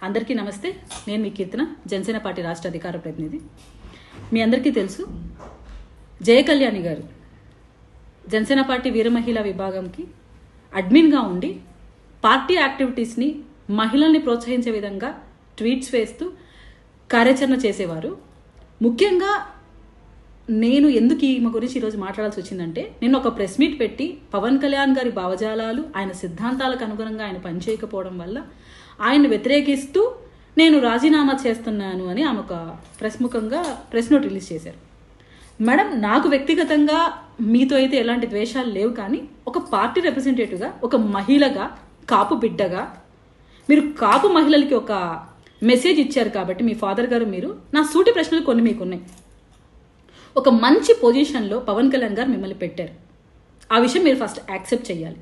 అందరికీ నమస్తే. నేను మీ కీర్తన, జనసేన పార్టీ రాష్ట్ర అధికార ప్రతినిధి. మీ అందరికీ తెలుసు, జయకళ్యాణి గారు జనసేన పార్టీ వీర మహిళా విభాగంకి అడ్మిన్గా ఉండి పార్టీ యాక్టివిటీస్ని మహిళల్ని ప్రోత్సహించే విధంగా ట్వీట్స్ వేస్తూ కార్యాచరణ చేసేవారు. ముఖ్యంగా నేను ఎందుకు ఈమె గురించి ఈరోజు మాట్లాడాల్సి వచ్చిందంటే, నేను ఒక ప్రెస్ మీట్ పెట్టి పవన్ కళ్యాణ్ గారి భావజాలాలు, ఆయన సిద్ధాంతాలకు అనుగుణంగా ఆయన పనిచేయకపోవడం వల్ల ఆయన వ్యతిరేకిస్తూ నేను రాజీనామా చేస్తున్నాను అని ఆమె ఒక ప్రముఖంగా ప్రెస్ నోట్ రిలీజ్ చేశారు. మేడం, నాకు వ్యక్తిగతంగా మీతో అయితే ఎలాంటి ద్వేషాలు లేవు, కానీ ఒక పార్టీ రిప్రజెంటేటివ్గా, ఒక మహిళగా, కాపు బిడ్డగా మీరు కాపు మహిళలకి ఒక మెసేజ్ ఇచ్చారు కాబట్టి మీ ఫాదర్ గారు, మీరు నా సూటి ప్రశ్నలు కొన్ని మీకున్నాయి. ఒక మంచి పొజిషన్లో పవన్ కళ్యాణ్ గారు మిమ్మల్ని పెట్టారు. ఆ విషయం మీరు ఫస్ట్ యాక్సెప్ట్ చేయాలి.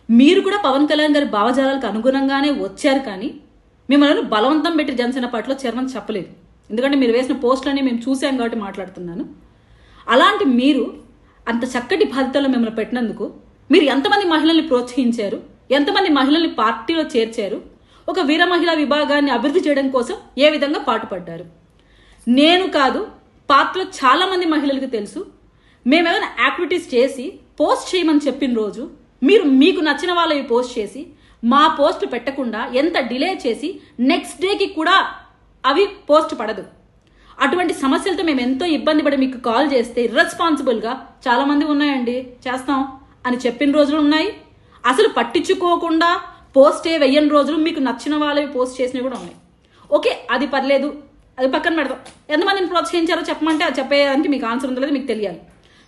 మీరు కూడా పవన్ కళ్యాణ్ గారి భావజాలకు అనుగుణంగానే వచ్చారు, కానీ మిమ్మల్ని బలవంతం పెట్టి జనసేన పార్టీలో చేరమని చెప్పలేదు. ఎందుకంటే మీరు వేసిన పోస్టులన్నీ మేము చూసాం కాబట్టి మాట్లాడుతున్నాను. అలాంటి మీరు అంత చక్కటి బాధ్యతలో మిమ్మల్ని పెట్టినందుకు మీరు ఎంతమంది మహిళల్ని ప్రోత్సహించారు, ఎంతమంది మహిళల్ని పార్టీలో చేర్చారు, ఒక వీర మహిళా విభాగాన్ని అభివృద్ధి చేయడం కోసం ఏ విధంగా పాటుపడ్డారు. నేను కాదు, పార్టీలో చాలా మంది మహిళలకు తెలుసు. మేమేమైనా యాక్టివిటీస్ చేసి పోస్ట్ చేయమని చెప్పిన రోజు మీరు మీకు నచ్చిన వాళ్ళవి పోస్ట్ చేసి మా పోస్ట్ పెట్టకుండా ఎంత డిలే చేసి నెక్స్ట్ డేకి కూడా అవి పోస్ట్ పడదు. అటువంటి సమస్యలతో మేము ఎంతో ఇబ్బంది పడి మీకు కాల్ చేస్తే ఇర్రెస్పాన్సిబుల్గా చాలామంది ఉన్నాయండి, చేస్తాం అని చెప్పిన రోజులు ఉన్నాయి. అసలు పట్టించుకోకుండా పోస్టే వెయ్యని రోజులు మీకు నచ్చిన వాళ్ళవి పోస్ట్ చేసినవి కూడా ఉన్నాయి. ఓకే, అది పర్లేదు, అది పక్కన పెడదాం. ఎంతమందిని ప్రోత్సహించారో చెప్పమంటే అది చెప్పేదానికి మీకు ఆన్సర్ ఉందో లేదో మీకు తెలియాలి.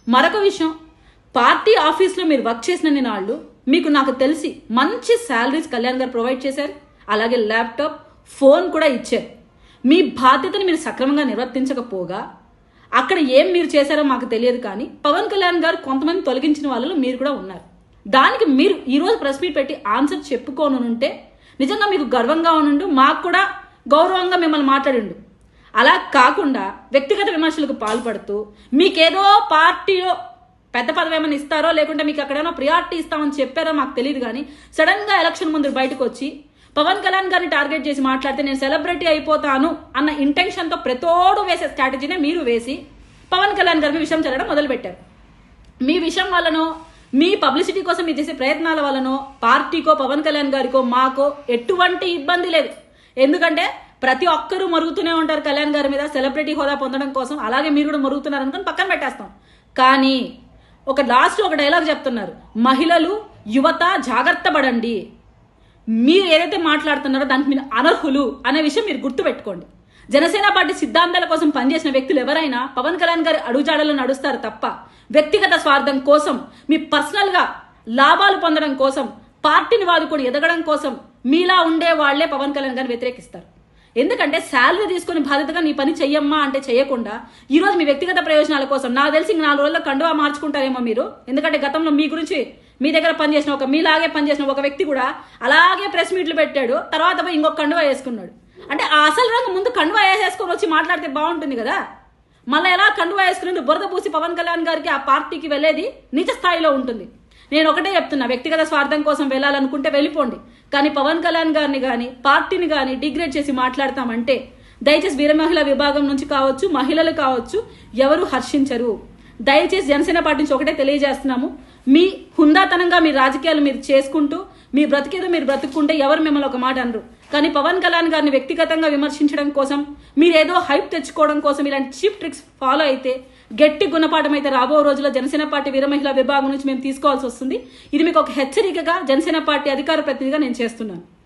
మరొక విషయం, పార్టీ ఆఫీస్లో మీరు వర్క్ చేసిన నాళ్ళు మీకు నాకు తెలిసి మంచి శాలరీస్ కళ్యాణ్ గారు ప్రొవైడ్ చేశారు. అలాగే ల్యాప్టాప్, ఫోన్ కూడా ఇచ్చారు. మీ బాధ్యతని మీరు సక్రమంగా నిర్వర్తించకపోగా అక్కడ ఏం మీరు చేశారో మాకు తెలియదు, కానీ పవన్ కళ్యాణ్ గారు కొంతమంది తొలగించిన వాళ్ళలో మీరు కూడా ఉన్నారు. దానికి మీరు ఈరోజు ప్రెస్ మీట్ పెట్టి ఆన్సర్ చెప్పుకోనుంటే నిజంగా మీకు గర్వంగా ఉండు, మాకు కూడా గౌరవంగా మిమ్మల్ని మాట్లాడిండు. అలా కాకుండా వ్యక్తిగత విమర్శలకు పాల్పడుతూ మీకేదో పార్టీలో పెద్ద పదవి ఏమైనా ఇస్తారో, లేకుంటే మీకు అక్కడేమో ప్రియారిటీ ఇస్తామని చెప్పారో మాకు తెలియదు, కానీ సడన్గా ఎలక్షన్ ముందు బయటకు వచ్చి పవన్ కళ్యాణ్ గారిని టార్గెట్ చేసి మాట్లాడితే నేను సెలబ్రిటీ అయిపోతాను అన్న ఇంటెన్షన్తో ప్రతోడు వేసే స్ట్రాటజీనే మీరు వేసి పవన్ కళ్యాణ్ గారి విషయం చల్లడం మొదలుపెట్టారు. మీ విషయం వల్లనో, మీ పబ్లిసిటీ కోసం మీరు చేసే ప్రయత్నాల వల్లనో పార్టీకో, పవన్ కళ్యాణ్ గారికో, మాకో ఎటువంటి ఇబ్బంది లేదు. ఎందుకంటే ప్రతి ఒక్కరూ మరుగుతూనే ఉంటారు కళ్యాణ్ గారి మీద సెలబ్రిటీ హోదా పొందడం కోసం. అలాగే మీరు కూడా మరుగుతున్నారు అనుకుని పక్కన పెట్టేస్తాం. కానీ ఒక డైలాగ్ చెప్తున్నారు, మహిళలు, యువత జాగ్రత్త పడండి, మీరు ఏదైతే మాట్లాడుతున్నారో దానికి మీరు అనర్హులు అనే విషయం మీరు గుర్తుపెట్టుకోండి. జనసేన పార్టీ సిద్ధాంతాల కోసం పనిచేసిన వ్యక్తులు ఎవరైనా పవన్ కళ్యాణ్ గారి అడుగుజాడల్లో నడుస్తారు తప్ప వ్యక్తిగత స్వార్థం కోసం, మీ పర్సనల్గా లాభాలు పొందడం కోసం, పార్టీని వాదుకొని ఎదగడం కోసం మీలా ఉండే వాళ్లే పవన్ కళ్యాణ్ గారిని వ్యతిరేకిస్తారు. ఎందుకంటే శాలరీ తీసుకుని బాధ్యతగా నీ పని చెయ్యమ్మా అంటే చేయకుండా ఈరోజు మీ వ్యక్తిగత ప్రయోజనాల కోసం, నాకు తెలిసి 4 రోజుల్లో కండువా మార్చుకుంటారేమో మీరు. ఎందుకంటే గతంలో మీ గురించి మీ దగ్గర పనిచేసిన మీలాగే పనిచేసిన ఒక వ్యక్తి కూడా అలాగే ప్రెస్ మీట్లు పెట్టాడు, తర్వాత పోయి ఇంకొక కండువా వేసుకున్నాడు. అంటే ఆ అసలు రంగు ముందు కండువా వేసేసుకొని వచ్చి మాట్లాడితే బాగుంటుంది కదా. మళ్ళీ ఎలా కండువా వేసుకుని బురద పూసి పవన్ కళ్యాణ్ గారికి ఆ పార్టీకి వెళ్ళేది నీచ స్థాయిలో ఉంటుంది. నేను ఒకటే చెప్తున్నా, వ్యక్తిగత స్వార్థం కోసం వెళ్ళాలనుకుంటే వెళ్ళిపోండి, కానీ పవన్ కళ్యాణ్ గారిని కానీ పార్టీని కానీ డిగ్రేడ్ చేసి మాట్లాడతామంటే దయచేసి వీర మహిళా విభాగం నుంచి కావచ్చు, మహిళలు కావచ్చు, ఎవరు హర్షించరు. దయచేసి జనసేన పార్టీ నుంచి ఒకటే తెలియజేస్తున్నాము, మీ హుందాతనంగా మీ రాజకీయాలు మీరు చేసుకుంటూ మీ బ్రతికేదో మీరు బ్రతుక్కుంటే ఎవరు మిమ్మల్ని ఒక మాట అనరు. కానీ పవన్ కళ్యాణ్ గారిని వ్యక్తిగతంగా విమర్శించడం కోసం, మీరు ఏదో హైప్ తెచ్చుకోవడం కోసం ఇలాంటి చీప్ ట్రిక్స్ ఫాలో అయితే గట్టి గుణపాఠం అయితే రాబో రోజుల్లో జనసేన పార్టీ వీర మహిళా విభాగం నుంచి మేము తీసుకోవాల్సి వస్తుంది. ఇది మీకు ఒక హెచ్చరికగా జనసేన పార్టీ అధికార ప్రతినిధిగా నేను చేస్తున్నాను.